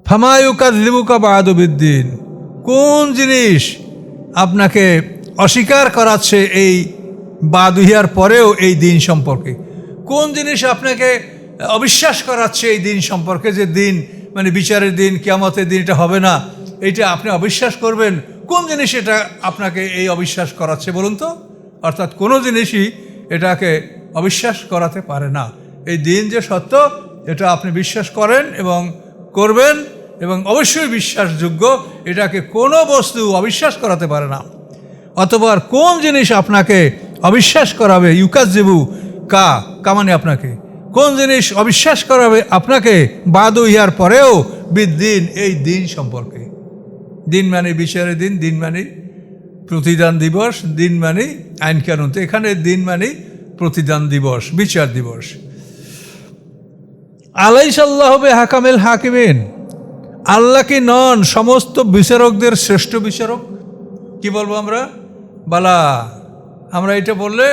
ফামা ইউকাযযিবুকা বা'দু বিদ্দিন, কোন জিনিস আপনাকে অস্বীকার করাচ্ছে এই বাদুহিয়ার পরেও এই দিন সম্পর্কে? কোন জিনিস আপনাকে অবিশ্বাস করাচ্ছে এই দিন সম্পর্কে, যে দিন মানে বিচারের দিন, কিয়ামতের দিন, এটা হবে না, এইটা আপনি অবিশ্বাস করবেন? কোন জিনিস এটা আপনাকে এই অবিশ্বাস করাচ্ছে বলুন তো? অর্থাৎ কোনো জিনিসই এটাকে অবিশ্বাস করাতে পারে না। এই দিন যে সত্য, এটা আপনি বিশ্বাস করেন এবং করবেন, এবং অবশ্যই বিশ্বাসযোগ্য, এটাকে কোনো বস্তু অবিশ্বাস করাতে পারে না। অথবা কোন জিনিস আপনাকে অবিশ্বাস করাবে? ইউকাযযিবু কা মানে আপনাকে, কোন জিনিস অবিশ্বাস করাবে আপনাকে বাদু ইহার পরেও বিদ্দিন, এই দিন সম্পর্কে? দিন মানে বিচারের দিন, দিন মানে প্রতিদান দিবস, দিন মানে আইন কানুন। তো এখানে দিন মানে প্রতিদান দিবস, বিচার দিবস। আলাইসাল্লাহু বিহাকামিল হাকিমিন, আল্লাহ কি নন সমস্ত বিচারকদের শ্রেষ্ঠ বিচারক? কি বলবো আমরা? বালা। আমরা এটা বললে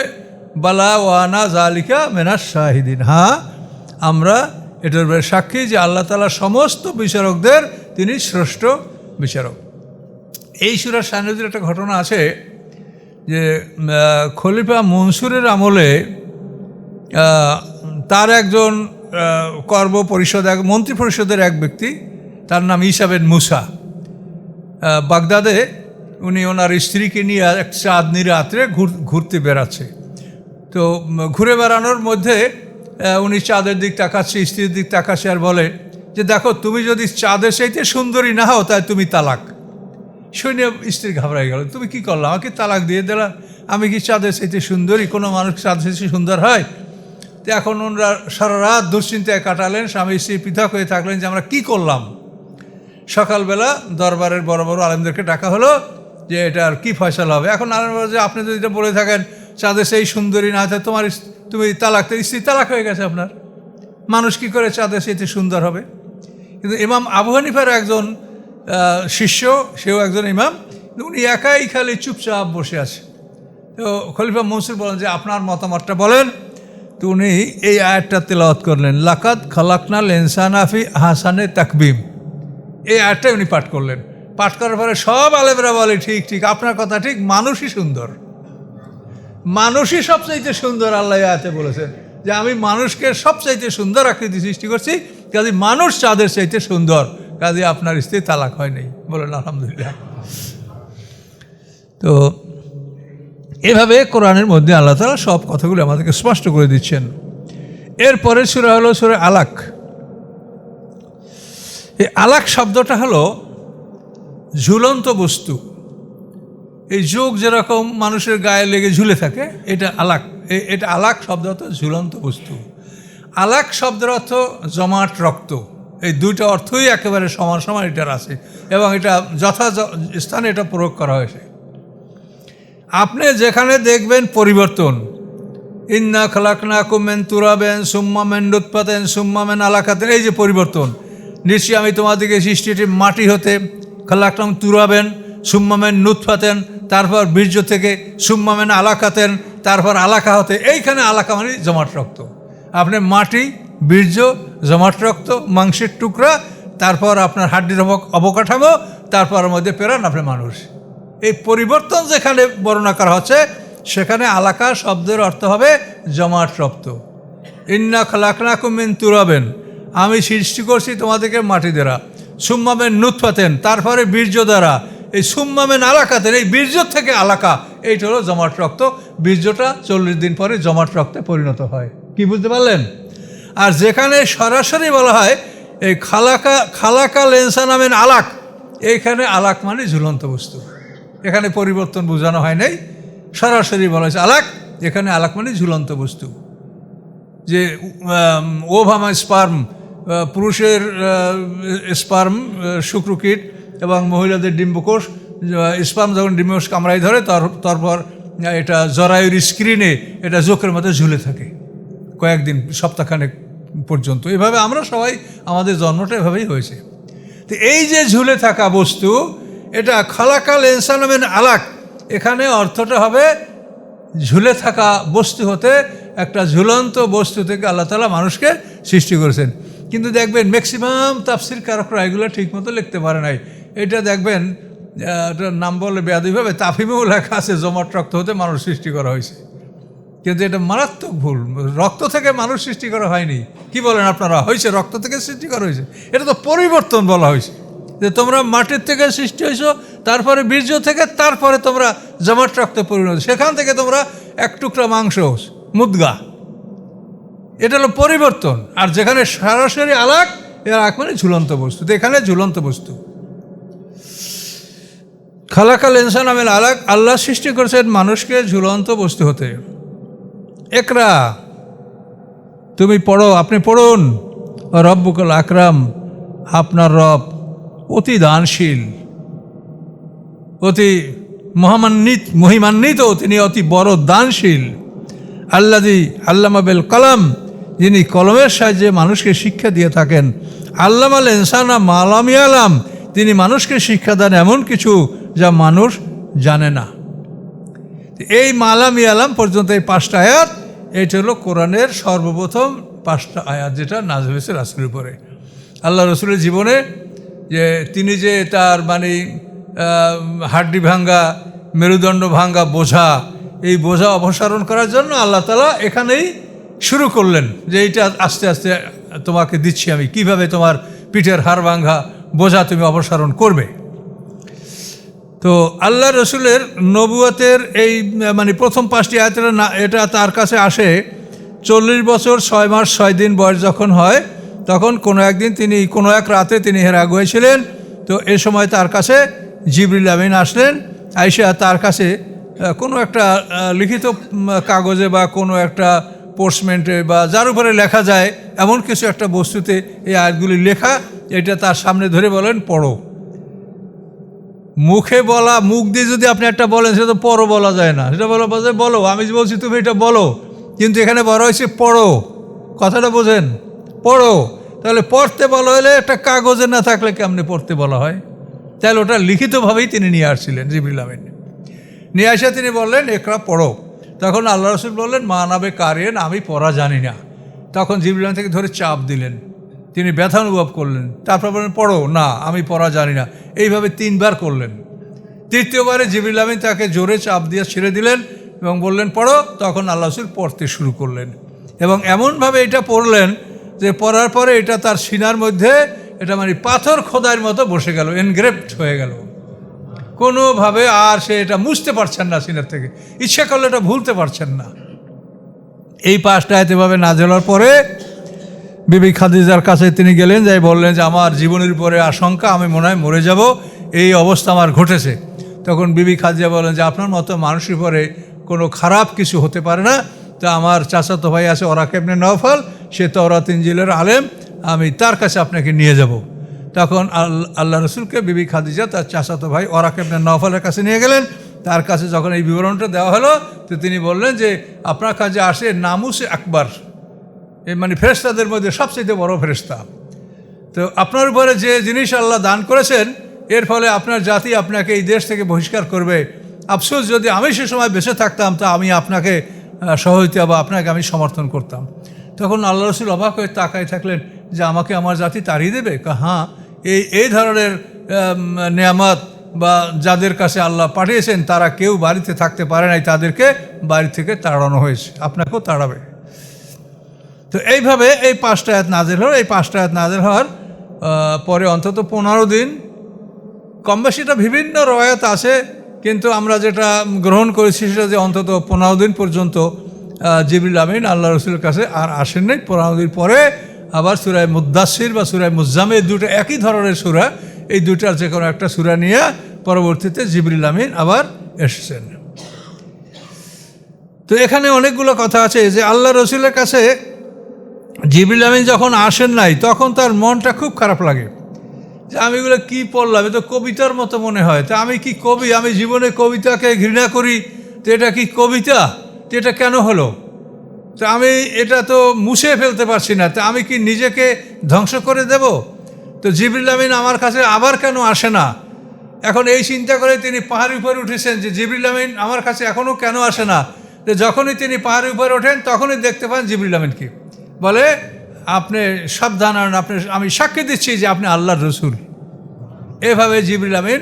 বালা ওয়ানা জালিকা মিনাশ শাহিদিন, হ্যাঁ আমরা এটার সাক্ষী যে আল্লাহ তাআলা সমস্ত বিচারকদের তিনি শ্রেষ্ঠ বিচারক। এই সূরা শাহ-নূরের একটা ঘটনা আছে যে খলিফা মনসুরের আমলে তার একজন কর্ম পরিষদ, মন্ত্রী পরিষদের এক ব্যক্তি, তার নাম ঈসা বিন মুসা, বাগদাদে উনি ওনার স্ত্রীকে নিয়ে এক চাঁদনি রাত্রে ঘুরতে বেড়াচ্ছে। তো ঘুরে বেড়ানোর মধ্যে উনি চাঁদের দিক তাকাচ্ছে, স্ত্রীর দিক তাকাচ্ছে, আর বলে যে দেখো, তুমি যদি চাঁদের চাইতে সুন্দরী না হও তাই তুমি তালাক। শুনে স্ত্রী ঘাবড়াই গেল, তুমি কি করলাম, আমাকে তালাক দিয়ে দিলাম, আমি কি চাঁদের চাইতে সুন্দরী? কোনো মানুষ চাঁদের চাইতে সুন্দর হয়? তো এখন ওনারা সারা রাত দুশ্চিন্তায় কাটালেন, স্বামী স্ত্রী পৃথক হয়ে থাকলেন যে আমরা কি করলাম। সকালবেলা দরবারের বড় বড় আলেমদেরকে ডাকা হলো যে এটার কি ফয়সালা হবে। এখন আলেম বলে যে আপনি যদি এটা বলে থাকেন চাঁদের সেই সুন্দরী না হয়, তুমি তালাক, স্ত্রী তালাক হয়ে গেছে আপনার, মানুষ কি করে চাঁদের চাইতে সুন্দর হবে? কিন্তু ইমাম আবু হানিফার একজন শিষ্য, সেও একজন ইমাম, উনি একাই খালি চুপচাপ বসে আছে। তো খলিফা মনসুর বলেন যে আপনার মতামতটা বলেন। তো উনি এই আয়াতটা তেলাওয়াত করলেন, লাকাদ খালাকনাল ইনসানা ফি আহসানি তাকবীম। এই আয়াতটাই উনি পাঠ করলেন। পাঠ করার পরে সব আলেমরা বলে ঠিক ঠিক, আপনার কথা ঠিক, মানুষই সুন্দর, মানুষই সবচাইতে সুন্দর। আল্লাহ আয়াতে বলেছেন যে আমি মানুষকে সবচাইতে সুন্দর আকৃতি সৃষ্টি করছি, কাজে মানুষ চাঁদের চাইতে সুন্দর, কাজে আপনার স্ত্রী তালাক হয় নাই। বলেন আলহামদুলিল্লাহ। তো এভাবে কোরআনের মধ্যে আল্লাহ তাআলা সব কথাগুলো আমাদেরকে স্পষ্ট করে দিচ্ছেন। এরপরে সূরা হলো সূরা আলাক। এই আলাক শব্দটা হলো ঝুলন্ত বস্তু। এই যোগ যেরকম মানুষের গায়ে লেগে ঝুলে থাকে, এটা আলাক। এটা আলাক শব্দ অর্থ ঝুলন্ত বস্তু। আলাক শব্দের অর্থ জমাট রক্ত। এই দুইটা অর্থই একেবারে সমান সমান এটার আছে, এবং এটা যথাস্থানে এটা প্রয়োগ করা হয়েছে। আপনি যেখানে দেখবেন পরিবর্তন, ইন্না খালাকনাকুম মিন তুরাবিন সুম্মা মিন নুতফাতিন সুম্মা মিন আলাকাতিন, এই যে পরিবর্তন, নিশ্চয়ই আমি তোমাদেরকে সৃষ্টিটি মাটি হতে, খালাকনাকুম তুরাবিন সুম্মা মিন নুতফাতিন, তারপর বীর্য থেকে, সুম্মা মিন আলাকাতিন, তারপর আলাকা হতে। এইখানে আলাকা মানে জমাট রক্ত। আপনি মাটি, বীর্য, জমাট রক্ত, মাংসের টুকরা, তারপর আপনার হাড্ডির অবকাঠামো, তারপর মধ্যে প্রেরণ আপনি মানুষ। এই পরিবর্তন যেখানে বর্ণনা করা হচ্ছে, সেখানে আলাকা শব্দের অর্থ হবে জমাট রক্ত। ইন্না খালাকনাকুম মিন তুরাবিন, আমি সৃষ্টি করছি তোমাদেরকে মাটি দ্বারা, সুম্মা মিন নুতফাতিন, তারপরে বীর্য দ্বারা, এই সুম্মা মিন আলাকাতিন, এই বীর্য থেকে আলাকা, এইটা হলো জমাট রক্ত। বীর্যটা 40 দিন পরে জমাট রক্তে পরিণত হয়। কি বুঝতে পারলেন? আর যেখানে সরাসরি বলা হয় এই খালাকাল ইনসানা মিন আলাক, এইখানে আলাক মানে ঝুলন্ত বস্তু। এখানে পরিবর্তন বোঝানো হয় নাই, সরাসরি বলা হয়েছে আলাক। এখানে আলাক মানে ঝুলন্ত বস্তু। যে ওভামা স্পার্ম, পুরুষের স্পার্ম শুক্রকীট এবং মহিলাদের ডিম্বকোষ, স্পার্ম যখন ডিম্বকোষ কামড়াই ধরে, তারপর এটা জরায়ুর স্ক্রিনে এটা জোকের মধ্যে ঝুলে থাকে কয়েকদিন, সপ্তাহখানেক পর্যন্ত। এভাবে আমরা সবাই, আমাদের জন্মটা এভাবেই হয়েছে। তো এই যে ঝুলে থাকা বস্তু, এটা খালাকাল ইনসানা মিন আলাক, এখানে অর্থটা হবে ঝুলে থাকা বস্তু হতে, একটা ঝুলন্ত বস্তু থেকে আল্লাহ তাআলা মানুষকে সৃষ্টি করেছেন। কিন্তু দেখবেন ম্যাক্সিমাম তাফসির কারকরা এগুলো ঠিকমতো লিখতে পারে নাই। এটা দেখবেন এটার নাম বলে বেয়াদবিভাবে তাফহিমেও লেখা আছে জমাট রক্ত হতে মানুষ সৃষ্টি করা হয়েছে, কিন্তু এটা মারাত্মক ভুল। রক্ত থেকে মানুষ সৃষ্টি করা হয়নি। কি বলেন আপনারা, হয়েছে রক্ত থেকে সৃষ্টি করা হয়েছে? এটা তো পরিবর্তন বলা হয়েছে, যে তোমরা মাটির থেকে সৃষ্টি হয়েছো, তারপরে বীর্য থেকে, তারপরে তোমরা জমাট রক্তে পরিণত, সেখান থেকে তোমরা এক টুকরা মাংস মুদগা, এটা হলো পরিবর্তন। আর যেখানে সরাসরি আলাক, এর আলাক মানে ঝুলন্ত বস্তু, তো এখানে ঝুলন্ত বস্তু। খালাকাল ইনসান আমিল আলাক, আল্লাহ সৃষ্টি করেছেন মানুষকে ঝুলন্ত বস্তু হতে। একরা, তুমি পড়ো, আপনি পড়ুন। রব্বুকুল আকরাম, আপনার রব অতি দানশীল, অতি মহিমান্বিত, তিনি অতি বড় দানশীল। আল্লাযী আল্লামা বিল কলম, যিনি কলমের সাহায্যে মানুষকে শিক্ষা দিয়ে থাকেন। আল্লামাল ইনসানা মা লাম ইয়ালাম, তিনি মানুষকে শিক্ষা দেন এমন কিছু যা মানুষ জানে না। এই মালাম ইয়ালাম পর্যন্ত এই 5টা আয়াত, এটা হলো কোরআনের সর্বপ্রথম 5টা আয়াত যেটা নাযিল হয়েছে রাসূলের উপরে। আল্লাহ রসুলের জীবনে যে তিনি যে তার মানে হাড্ডি ভাঙ্গা, মেরুদণ্ড ভাঙ্গা বোঝা, এই বোঝা অপসারণ করার জন্য আল্লাহ তাআলা এখানেই শুরু করলেন যে এইটা আস্তে আস্তে তোমাকে দিচ্ছি আমি, কিভাবে তোমার পিঠের হাড় ভাঙ্গা বোঝা তুমি অপসারণ করবে। তো আল্লাহ রসুলের নবুয়তের এই মানে প্রথম 5টি আয়াতের এটা তার কাছে আসে 40 বছর 6 মাস 6 দিন বয়স যখন হয়, তখন কোনো একদিন তিনি কোনো এক রাতে তিনি হেরা গিয়েছিলেন। তো এ সময় তার কাছে জিবরিল আমিন আসলেন। আইসা তার কাছে কোনো একটা লিখিত কাগজে বা কোনো একটা পোস্টমেন্টে বা যার উপরে লেখা যায় এমন কিছু একটা বস্তুতে এই আয়াতগুলি লেখা, এটা তার সামনে ধরে বলেন পড়ো। মুখে বলা, মুখ দিয়ে যদি আপনি একটা বলেন সেটা তো পড়ো বলা যায় না, সেটা বলো আমি বলছি তুমি এটা বলো, কিন্তু এখানে বলা হয়েছে পড়ো। কথাটা বোঝেন? পড়ো। তাহলে পড়তে বলা হলে একটা কাগজে না থাকলে কেমনে পড়তে বলা হয়? তাহলে ওটা লিখিতভাবেই তিনি নিয়ে আসছিলেন জিবরিল আমিন। নিয়ে আসে তিনি বললেন একরা পড়ো। তখন আল্লাহ রসুল বললেন মা নাবে কারিয়েন, আমি পড়া জানি না। তখন জিবরিল আমিন থেকে ধরে চাপ দিলেন, তিনি ব্যথা অনুভব করলেন। তারপর বললেন পড়ো, না আমি পড়া জানি না। এইভাবে 3 বার করলেন। তৃতীয়বারে জিবরিল আমিন তাকে জোরে চাপ দিয়ে ছেড়ে দিলেন এবং বললেন পড়ো। তখন আল্লাহ রসুল পড়তে শুরু করলেন এবং এমনভাবে এটা পড়লেন যে পড়ার পরে এটা তার সিনার মধ্যে এটা মানে পাথর খোদাইয়ের মতো বসে গেল, এনগ্রেভড হয়ে গেল। কোনোভাবে আর সে এটা মুছতে পারছেন না সিনার থেকে, ইচ্ছা করলে এটা ভুলতে পারছেন না। এই 5টা আয়াত এভাবে নাযিল হওয়ার পরে বিবি খাদিজার কাছে তিনি গেলেন, যাই বললেন যে আমার জীবনের উপরে আশঙ্কা, আমি মনে হয় মরে যাব, এই অবস্থা আমার ঘটেছে। তখন বিবি খাদিজা বলেন যে আপনার মতো মানুষের উপরে কোনো খারাপ কিছু হতে পারে না। তা আমার চাচাতো ভাই আছে ওরাকা ইবনে নওফল, সে তাওরাত ইনজিলের আলেম, আমি তার কাছে আপনাকে নিয়ে যাব। তখন আল্লাহ রসুলকে বিবি খাদিজা তার চাচাতো ভাই ওরাকা ইবনে নওফলের কাছে নিয়ে গেলেন। তার কাছে যখন এই বিবরণটা দেওয়া হলো, তো তিনি বললেন যে আপনার কাছে আসে নামুসে আকবর, এই মানে ফেরেশতাদের মধ্যে সবচেয়ে বড় ফেরেশতা। তো আপনার উপরে যে জিনিস আল্লাহ দান করেছেন, এর ফলে আপনার জাতি আপনাকে এই দেশ থেকে বহিষ্কার করবে। আফসোস যদি আমি সে সময় বেঁচে থাকতাম তা আমি আপনাকে সহযোগিতা বা আপনাকে আমি সমর্থন করতাম। তখন আল্লাহ রসুল অবাক হয়ে তাকায় থাকলেন যে আমাকে আমার জাতি তাড়িয়ে দেবে? হ্যাঁ, এই ধরনের নেয়ামত বা যাদের কাছে আল্লাহ পাঠিয়েছেন তারা কেউ বাড়িতে থাকতে পারে নাই, তাদেরকে বাড়ি থেকে তাড়ানো হয়েছে, আপনাকেও তাড়াবে। তো এইভাবে এই 5টা আয়াত নাযিল হল। এই 5টা আয়াত নাযিল হওয়ার পরে অন্তত 15 দিন, কম বেশিটা বিভিন্ন রওয়ায়াত আছে, কিন্তু আমরা যেটা গ্রহণ করেছি সেটা যে অন্তত 15 দিন পর্যন্ত জিবরিল আমিন আল্লাহ রসুলের কাছে আর আসেন নাই। 15 দিন পরে আবার সূরা মুদ্দাসির বা সূরা মুজ্জামিল, এই দুটো একই ধরনের সূরা, এই দুটার যে কোনো একটা সূরা নিয়ে পরবর্তীতে জিবরিল আমিন আবার এসেছেন। তো এখানে অনেকগুলো কথা আছে যে আল্লাহ রসুলের কাছে জিবরিল আমিন যখন আসেন নাই তখন তার মনটা খুব খারাপ লাগে যে আমি এগুলো কী পড়লাম, এ তো কবিতার মতো মনে হয়। তা আমি কি কবি? আমি জীবনে কবিতাকে ঘৃণা করি, তো এটা কি কবিতা? তো এটা কেন হলো? তো আমি এটা তো মুছে ফেলতে পারছি না, তো আমি কি নিজেকে ধ্বংস করে দেব? তো জিবরিল আমিন আমার কাছে আবার কেন আসে না? এখন এই চিন্তা করে তিনি পাহাড়ের উপরে উঠেছেন যে জিবরিল আমিন আমার কাছে এখনও কেন আসে না। তো যখনই তিনি পাহাড়ের উপরে ওঠেন তখনই দেখতে পান জিবরিল আমিন কি বলে, আপনি সাবধান হন, আমি সাক্ষী দিচ্ছি যে আপনি আল্লাহর রসুল। এভাবে জিবরিল আমিন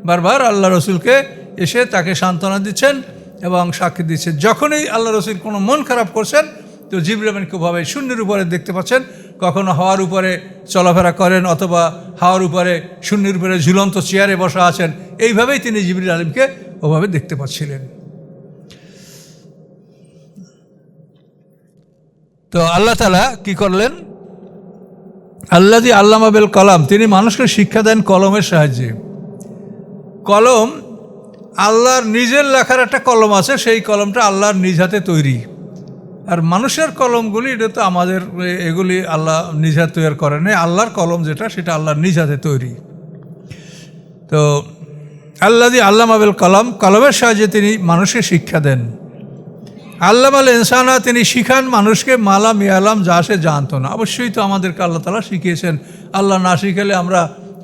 বারবার আল্লাহ রসুলকে এসে তাকে সান্ত্বনা দিচ্ছেন এবং সাক্ষী দিচ্ছেন। যখনই আল্লাহ রসুল কোনো মন খারাপ করছেন তো জিবরিল আমিন খুবভাবে শূন্যের উপরে দেখতে পাচ্ছেন, কখনো হাওয়ার উপরে চলাফেরা করেন অথবা হাওয়ার উপরে শূন্যের উপরে ঝুলন্ত চেয়ারে বসা আছেন। এইভাবেই তিনি জিবরিল আমিনকে ওভাবে দেখতে পাচ্ছিলেন। তো আল্লাহ তাআলা কি করলেন? আল্লাযী আল্লামা বিল কলাম, তিনি মানুষকে শিক্ষা দেন কলমের সাহায্যে। কলম আল্লাহর নিজের লেখার একটা কলম আছে, সেই কলমটা আল্লাহর নিজ হাতে তৈরি। আর মানুষের কলমগুলি এটা তো আমাদের, এগুলি আল্লাহ নিজ হাতে তৈরি করেন। আল্লাহর কলম যেটা সেটা আল্লাহর নিজ হাতে তৈরি। তো আল্লাযী আল্লামা বিল কলম, কলমের সাহায্যে তিনি মানুষকে শিক্ষা দেন। আল্লামাল ইনসানা, তিনি শিখান মানুষকে মালাম ইয়ালাম, যা সে জানতো না। অবশ্যই তো আমাদেরকে আল্লাহ তাআলা শিখিয়েছেন। আল্লাহ না শিখালে আমরা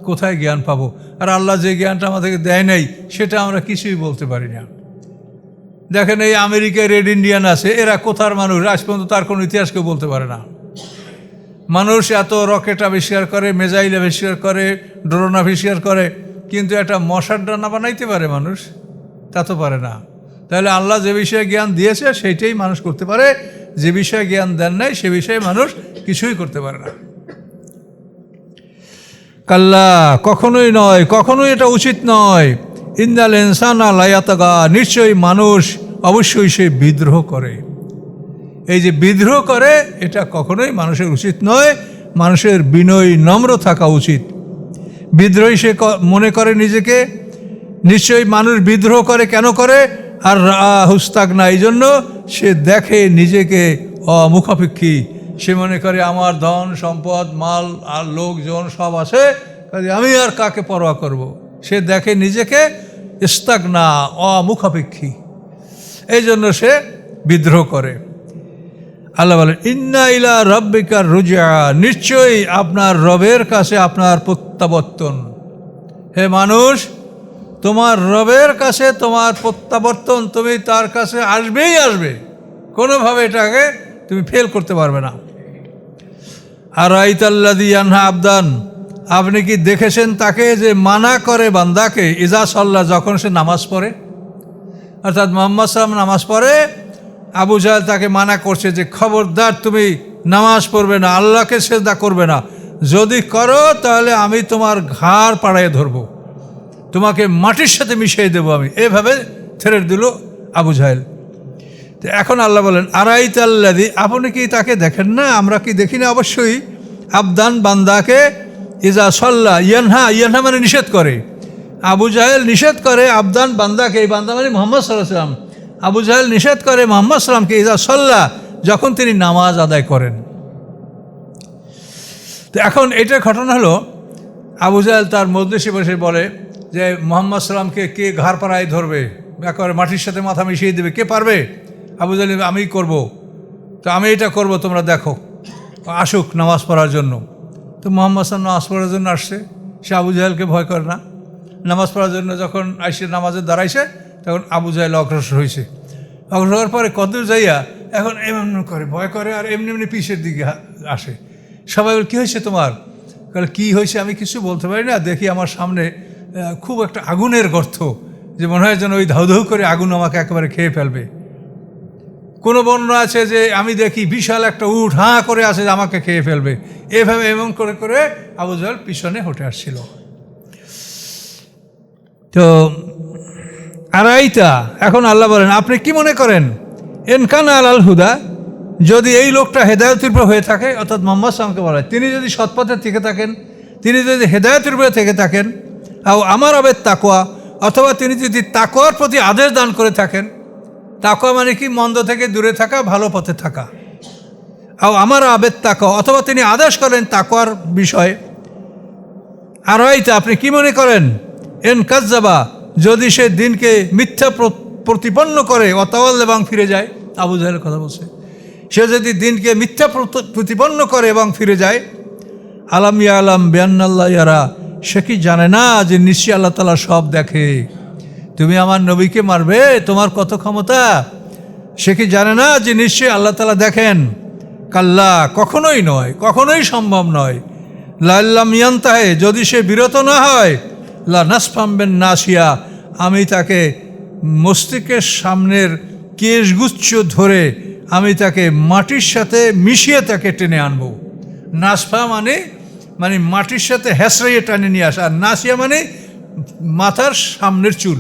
কোথায় জ্ঞান পাবো? আর আল্লাহ যে জ্ঞানটা আমাদেরকে দেয় নাই সেটা আমরা কিছুই বলতে পারি না। দেখেন এই আমেরিকায় রেড ইন্ডিয়ান আছে, এরা কোথার মানুষ আজ পর্যন্ত তার কোনো ইতিহাস কেউ বলতে পারে না। মানুষ এত রকেট আবিষ্কার করে, মেজাইল আবিষ্কার করে, ড্রোন আবিষ্কার করে, কিন্তু একটা মশার ডানা বানাইতে পারে মানুষ? তা তো পারে না। তাহলে আল্লাহ যে বিষয়ে জ্ঞান দিয়েছে সেইটাই মানুষ করতে পারে, যে বিষয়ে জ্ঞান দেন নাই সে বিষয়ে মানুষ কিছুই করতে পারে না। কাল্লা, কখনোই নয়, কখনোই এটা উচিত নয়। ইন্নাল ইনসানা লায়াতাগা, নিশ্চয়ই মানুষ অবশ্যই সে বিদ্রোহ করে। এই যে বিদ্রোহ করে এটা কখনোই মানুষের উচিত নয়। মানুষের বিনয়ী নম্র থাকা উচিত। বিদ্রোহী সে মনে করে নিজেকে। নিশ্চয়ই মানুষ বিদ্রোহ করে, কেন করে? আর হুস্তাগনা, এই জন্য সে দেখে নিজেকে অমুখাপেক্ষী। সে মনে করে আমার ধন সম্পদ মাল আর লোকজন সব আছে, কাজে আমি আর কাকে পরোয়া করব। সে দেখে নিজেকে ইস্তাগনা, অমুখাপেক্ষী, এই জন্য সে বিদ্রোহ করে। আল্লাহ বলেন ইন্না ইলা রাব্বিকার রুজা, নিশ্চয়ই আপনার রবের কাছে আপনার প্রত্যাবর্তন। হে মানুষ, তোমার রবের কাছে তোমার প্রত্যাবর্তন, তুমি তার কাছে আসবেই আসবে, কোনোভাবে এটাকে তুমি ফেল করতে পারবে না। আর আইতাল্লাযী ইয়ানহা আবদান, আপনি কি দেখেছেন তাকে যে মানা করে বান্দাকে, ইজা সাল্লাহ, যখন সে নামাজ পড়ে? অর্থাৎ মুহাম্মদ সাল্লাল্লাহু নামাজ পড়ে, আবু জাহেল তাকে মানা করছে যে খবরদার তুমি নামাজ পড়বে না, আল্লাহকে সিজদা করবে না, যদি করো তাহলে আমি তোমার ঘাড় পাড়ায় ধরবো, তোমাকে মাটির সাথে মিশিয়ে দেবো আমি। এভাবে থ্রেট দিল আবু জাহেল। তো এখন আল্লাহ বলেন আরাইতাল্লাযী, আপনি কি তাকে দেখেন না? আমরা কি দেখি না? অবশ্যই। আবদান, বান্দাকে, ইজা সাল্লা, ইয়ানহা, ইয়ানহা মানে নিষেধ করে। আবু জাহেল নিষেধ করে আবদান, বান্দাকে, এই বান্দা মানে মুহাম্মদ সাল্লাল্লাহু আলাইহি ওয়াসাল্লাম। আবু জাহেল নিষেধ করে মুহাম্মদ সাল্লামকে, ইজা সাল্লা, যখন তিনি নামাজ আদায় করেন। তো এখন এটার ঘটনা হলো, আবু জাহেল তার মজলিসে বসে বলে যে মুহাম্মদ সাল্লামকে কে ঘাড় পাড়ায় ধরবে, একেবারে মাটির সাথে মাথা মিশিয়ে দেবে, কে পারবে? আবু জাহেল আমিই করব। তো আমি এটা করব, তোমরা দেখো, আসুক নামাজ পড়ার জন্য। তো মুহাম্মদ সাল্লাম নামাজ পড়ার জন্য আসছে, সে আবু জাহেলকে ভয় করে না। নামাজ পড়ার জন্য যখন আইসে নামাজে দাঁড়াইছে, তখন আবু জাহেল অগ্রসর হয়েছে। অগ্রসর হওয়ার পরে কতদূর যাইয়া এখন এমন করে ভয় করে, আর এমনি এমনি পিছের দিকে আসে। সবাই বলে কী হয়েছে তোমার? কারণ কী হয়েছে আমি কিছু বলতে পারি না, দেখি আমার সামনে খুব একটা আগুনের গর্ত, যে মনে হয় যেন ওই ধাউ ধাউ করে আগুন আমাকে একেবারে খেয়ে ফেলবে। কোনো বর্ণনা আছে যে আমি দেখি বিশাল একটা উট হাঁ করে আছে যে আমাকে খেয়ে ফেলবে। এভাবে এমন করে করে আবু জাহেল পিছনে হটে আসছিল। তো আরাইতা, এখন আল্লাহ বলেন আপনি কি মনে করেন, এনকানা আলাল হুদা, যদি এই লোকটা হেদায়েতের উপর হয়ে থাকে, অর্থাৎ মুহাম্মদ সাল্লাল্লাহু আলাইহি ওয়াসাল্লাম তিনি যদি সৎপথে থেকে থাকেন, তিনি যদি হেদায়েতের উপরে থেকে থাকেন, আর আমার আবেদ তাকওয়া, অথবা তিনি যদি তাকওয়ার প্রতি আদেশ দান করে থাকেন। তাকওয়া মানে কি? মন্দ থেকে দূরে থাকা, ভালো পথে থাকা। আর আমার আবেদ তাকওয়া, অথবা তিনি আদেশ করেন তাকওয়ার বিষয়ে। আর হয়তো আপনি কি মনে করেন, এন কাজ্জাবা, যদি সে দিনকে মিথ্যা প্রতিপন্ন করে, অতাওয়াল এবং ফিরে যায়। আবু জাহেলের কথা বলছে, সে যদি দিনকে মিথ্যা প্রতিপন্ন করে এবং ফিরে যায়। আলাম ইয়া আলাম বিআন্নাল্লাহ ইয়ারা, সে কি জানে না যে নিশ্চয়ই আল্লাহ তাআলা সব দেখে? তুমি আমার নবীকে মারবে, তোমার কত ক্ষমতা? সে কি জানে না যে নিশ্চয়ই আল্লাহ তাআলা দেখেন? কাল্লা, কখনোই নয়, কখনোই সম্ভব নয়। লাল্লাম ইয়ান্তাহে, যদি সে বিরত না হয়, লা নাসফাম্বেন নাসিয়া, আমি তাকে মস্তিষ্কের সামনের কেশগুচ্ছ ধরে আমি তাকে মাটির সাথে মিশিয়ে তাকে টেনে আনবো। নাসফা মানে মানে মাটির সাথে হেসড়িয়ে টানে নিয়ে আসা, আর নাসিয়া মানে মাথার সামনের চুল।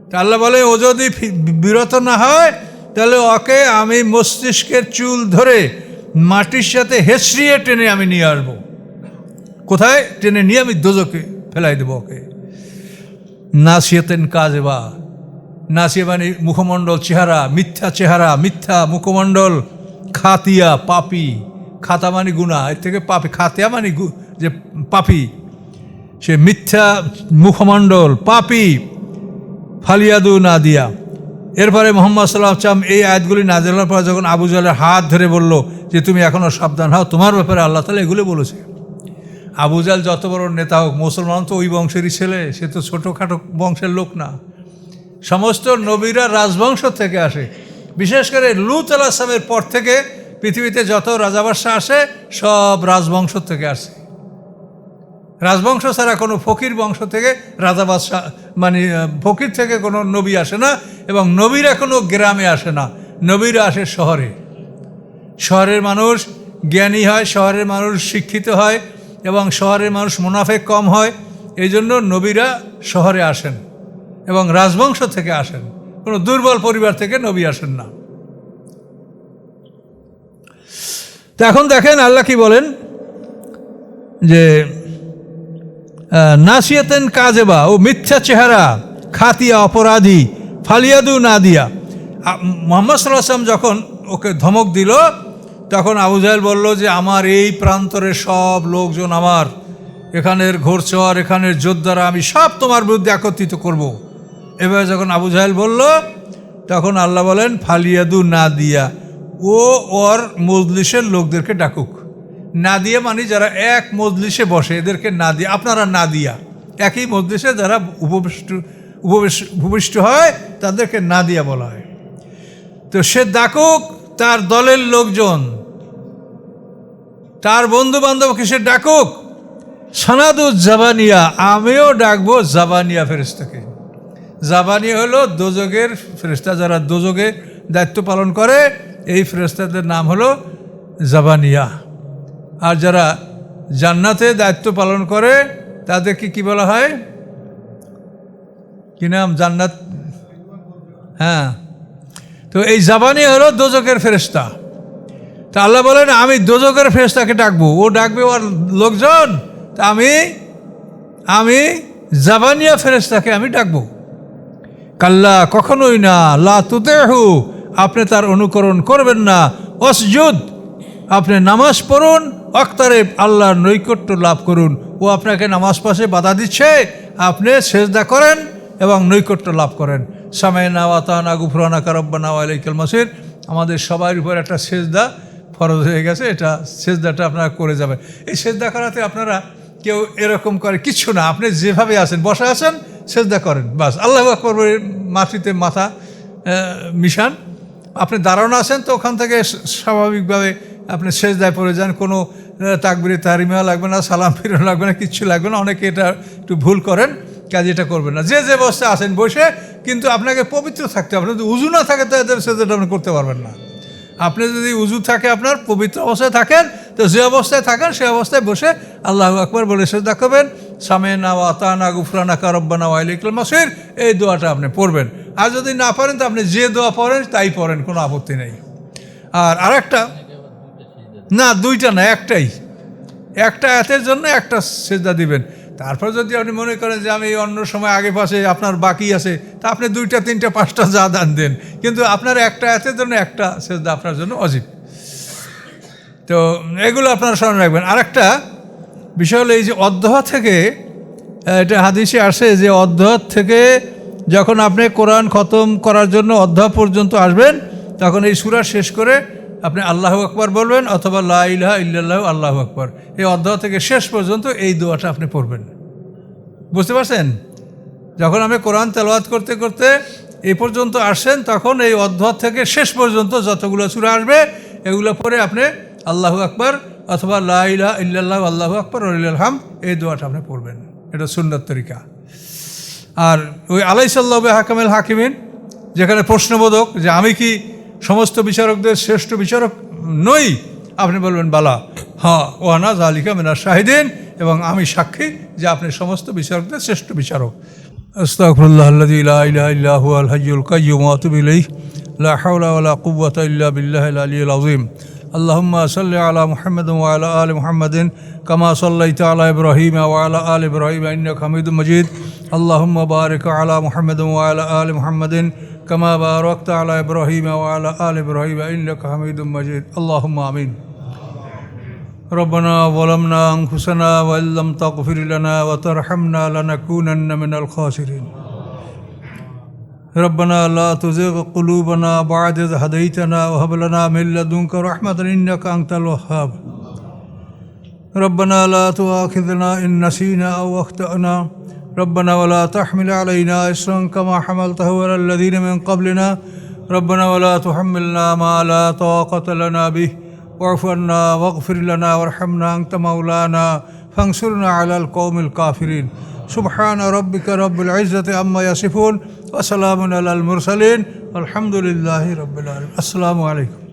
তা আল্লাহ বলে ও যদি বিরত না হয় তাহলে ওকে আমি মস্তিষ্কের চুল ধরে মাটির সাথে হেসড়িয়ে টেনে আমি নিয়ে আসবো। কোথায়? টেনে নিয়ে আমি দোজকে ফেলাই দেবো ওকে। নাসিয়াতেন কাজেবা, নাসিয়া মানে মুখমণ্ডল, চেহারা, মিথ্যা মুখমণ্ডল। খাতিয়া, পাপি, খাতা মানে গুনাহ, এর থেকে পাপি, খাতিয়া মানে যে পাপি, সে মিথ্যা মুখমণ্ডল, পাপি। ফালিয়াদু না দিয়া। এরপরে মোহাম্মদ সাল্লাল্লাহু আলাইহি ওয়াসাল্লাম এই আয়াতগুলি নাযিল হওয়ার পর যখন আবু জাহলের হাত ধরে বলল যে তুমি এখনও সাবধান হও, তোমার ব্যাপারে আল্লাহ তাআলা এগুলো বলেছে। আবু জাহল যত বড় নেতা হোক, মুসলমান তো ওই বংশেরই ছেলে, সে তো ছোটোখাটো বংশের লোক না। সমস্ত নবীরা রাজবংশ থেকে আসে। বিশেষ করে লূত আলাইহিস সালামের পর থেকে পৃথিবীতে যত রাজাবাদশাহ আসে সব রাজবংশ থেকে আসে। রাজবংশ ছাড়া কোনো ফকির বংশ থেকে রাজাবাদশাহ মানে ফকির থেকে কোনো নবী আসে না, এবং নবীরা কোনো গ্রামে আসে না, নবীরা আসে শহরে। শহরের মানুষ জ্ঞানী হয়, শহরের মানুষ শিক্ষিত হয়, এবং শহরের মানুষ মুনাফেক কম হয়। এই জন্য নবীরা শহরে আসেন এবং রাজবংশ থেকে আসেন, কোনো দুর্বল পরিবার থেকে নবী আসেন না। তো এখন দেখেন আল্লাহ কি বলেন যে নাসিয়াতেন কাজেবা, ও মিথ্যা চেহারা, খাতিয়া অপরাধী, ফালিয়াদু না দিয়া। মুহাম্মদ সাল্লাল্লাহু আলাইহি ওয়াসাল্লাম যখন ওকে ধমক দিল তখন আবু জাহেল বলল যে আমার এই প্রান্তরের সব লোকজন, আমার এখানের ঘোরচর, এখানের যোদ্ধারা, আমি সব তোমার বিরুদ্ধে একত্রিত করব। এভাবে যখন আবু জাহেল বলল তখন আল্লাহ বলেন ফালিয়াদু না দিয়া, ও ওর মজলিসের লোকদেরকে ডাকুক। না দিয়ে মানে যারা এক মজলিসে বসে এদেরকে না দিয়ে, আপনারা না দিয়া, একই মজলিসে যারা উপবিষ্ট হয় তাদেরকে না দিয়া বলা হয়। তো সে ডাকুক তার দলের লোকজন, তার বন্ধু বান্ধবকে সে ডাকুক। সানাদু জাবানিয়া, আমিও ডাকবো জাবানিয়া ফেরেশতাকে। জাবানিয়া হলো দোজগের ফেরেশতা, যারা দোজগে দায়িত্ব পালন করে এই ফেরেশতাদের নাম হলো জাবানিয়া। আর যারা জান্নাতে দায়িত্ব পালন করে তাদেরকে কি বলা হয়? কি নাম? জান্নাত, হ্যাঁ। তো এই জাবানিয়া হলো দোজকের ফেরেশতা। তা আল্লাহ বলেন আমি দোজকের ফেরেশতাকে ডাকবো, ও ডাকবে ওর লোকজন, তা আমি জাবানিয়া ফেরেশতাকে আমি ডাকবো। কাল্লা, কখনোই না, লা তুতিহু, আপনি তার অনুকরণ করবেন না। অসজুদ, আপনি নামাজ পড়ুন। অক্তারেব, আল্লাহর নৈকট্য লাভ করুন। ও আপনাকে নামাজ পাশে বাধা দিচ্ছে, আপনি সেজদা করেন এবং নৈকট্য লাভ করেন। সামাইনা ওয়া আতানা গুফরানাকা রব্বানা ওয়া ইলাইকাল মাসির, আমাদের সবার উপর একটা সেজদা ফরজ হয়ে গেছে, এটা সেজদাটা আপনারা করে যাবেন। এই সেজদা করাতে আপনারা কেউ এরকম করে কিচ্ছু না, আপনি যেভাবে আছেন, বসে আছেন, সেজদা করেন, বাস আল্লাহু আকবার বলে মাটিতে মাথা মিশান। আপনি দাঁড়ানো আছেন তো ওখান থেকে স্বাভাবিকভাবে আপনি সেজদায় পড়ে যান, কোনো তাকবীরে তাহরিমা লাগবে না, সালাম ফিরানো লাগবে না, কিচ্ছু লাগবে না। অনেকে এটা একটু ভুল করেন, কাজে এটা করবেন না। যে অবস্থায় আছেন বসে, কিন্তু আপনাকে পবিত্র থাকতে হবে। যদি উজু না থাকে তাহলে সেজদাটা আপনি করতে পারবেন না। আপনি যদি উজু থাকে, আপনার পবিত্র অবস্থায় থাকেন, তো যে অবস্থায় থাকেন সে অবস্থায় বসে আল্লাহু আকবার বলে সেজদা করবেন। সামি'না ওয়া আতা'না গুফরানাকা রব্বানা ওয়া ইলাইকাল মাসির, এই দোয়াটা আপনি পড়বেন। আর যদি না পারেন তো আপনি যে দোয়া পড়েন তাই পড়েন, কোনো আপত্তি নেই। আর আরেকটা না, দুইটা না, একটাই, একটা আয়াতের জন্য একটা সেজদা দিবেন। তারপর যদি আপনি মনে করেন যে আমি অন্য সময় আগে পাশে আপনার বাকি আছে, তা আপনি দুইটা, তিনটা, পাঁচটা যা দান দেন, কিন্তু আপনার একটা আয়াতের জন্য একটা সেজদা আপনার জন্য অজীব। তো এগুলো আপনারা স্মরণ রাখবেন। আরেকটা বিষয় হলো এই যে অধ্যহা থেকে, এটা হাদিসে আসে যে অধ্যহা থেকে যখন আপনি কোরআন খতম করার জন্য অধ্যহা পর্যন্ত আসবেন, তখন এই সূরা শেষ করে আপনি আল্লাহু আকবার বলবেন, অথবা লা ইলাহা ইল্লাল্লাহু আল্লাহু আকবার। এই অধ্যহা থেকে শেষ পর্যন্ত এই দোয়াটা আপনি পড়বেন। বুঝতে পারছেন? যখন আমি কোরআন তেলাওয়াত করতে করতে এই পর্যন্ত আসেন, তখন এই অধ্যহা থেকে শেষ পর্যন্ত যতগুলো সূরা আসবে এগুলো পরে আপনি আল্লাহু আকবার অথবা লা ইলাহা ইল্লাল্লাহু আল্লাহু আকবার ওয়া লিল্লাহিল হামদ এই দোয়াটা আপনি পড়বেন। এটা সুন্নাত তরিকা। আর ওই আলাইসাল্লাহু বিহাকামিল হাকিমিন, যেখানে প্রশ্নবোধক যে আমি কি সমস্ত বিচারকদের শ্রেষ্ঠ বিচারক নই, আপনি বলবেন বালা, হ্যাঁ ওয়ানা যালিকা মিনাশ শাহিদিন, এবং আমি সাক্ষী যে আপনি সমস্ত বিচারকদের শ্রেষ্ঠ বিচারক। আস্তাগফিরুল্লাহাল্লাযী লা ইলাহা ইল্লা হুয়াল হাইয়ুল কাইয়্যুম ওয়া আতুবু ইলাইহি লা হাওলা ওয়া লা কুওয়াতা ইল্লা বিল্লাহিল আলিয়্যিল আযীম। আল্লাহুম্মা সাল্লি আলা মুহাম্মাদিন ওয়া আলা আলি মুহাম্মাদিন কামা সাল্লাইতা আলা ইব্রাহিম ওয়া আলা আলি ইব্রাহিম ইন্নাকা হামিদুম মাজিদ। আল্লাহুম্মা বারিক আলা মুহাম্মাদিন ওয়া আলা আলি মুহাম্মাদিন কামা বারাকতা আলা ইব্রাহিম ওয়া আলা আলি ইব্রাহিম ইন্নাকা হামিদুম মাজিদ। আল্লাহুম্মা আমিন। ربنا ظلمنا أنفسنا وإن لم تغفر لنا وترحمنا لنكونن من الخاسرين. ربنا لا تزغ قلوبنا بعد إذ هديتنا وهب لنا من لدنك رحمة إنك أنت الوهاب. ربنا لا تؤاخذنا إن نسينا أو أخطأنا ربنا ولا تحمل علينا إصرا كما حملته على الذين من قبلنا ربنا ولا تحملنا ما لا طاقة لنا به واعف عنا واغفر لنا وارحمنا أنت مولانا فانصرنا على القوم الكافرين. سبحان ربك رب العزة عما يصفون وسلام على المرسلين والحمد لله رب العالمين. السلام عليكم.